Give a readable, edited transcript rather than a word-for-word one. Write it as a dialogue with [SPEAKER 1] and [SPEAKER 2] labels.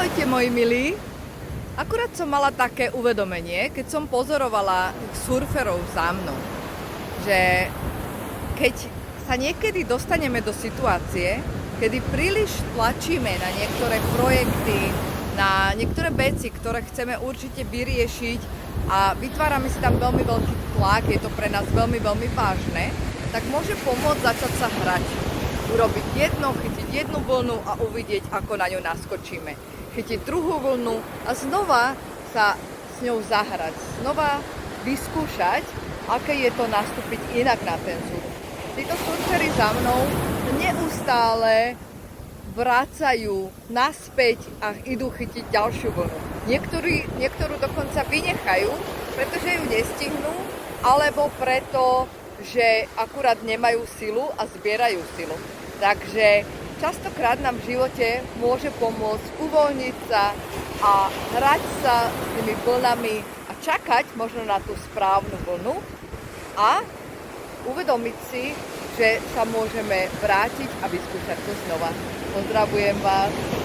[SPEAKER 1] Ahojte moji milí. Akurát som mala také uvedomenie, keď som pozorovala surferov za mnou, že keď sa niekedy dostaneme do situácie, kedy príliš tlačíme na niektoré projekty, na niektoré veci, ktoré chceme určite vyriešiť a vytvárame si tam veľmi veľký tlak, je to pre nás veľmi, veľmi vážne, tak môže pomôcť začať sa hrať. Urobiť jedno, chytiť jednu vlnu a uvidieť, ako na ňu naskočíme. Chytiť druhú vlnu a znova sa s ňou zahrať. Znova vyskúšať, aké je to nastúpiť inak na ten súd. Títo surferi za mnou neustále vracajú naspäť a idú chytiť ďalšiu vlnu. Niektorú dokonca vynechajú, pretože ju nestihnú, alebo preto, že akurát nemajú silu a zbierajú silu. Takže častokrát nám v živote môže pomôcť uvoľniť sa a hrať sa s tými vlnami a čakať možno na tú správnu vlnu a uvedomiť si, že sa môžeme vrátiť a vyskúšať to znova. Pozdravujem vás.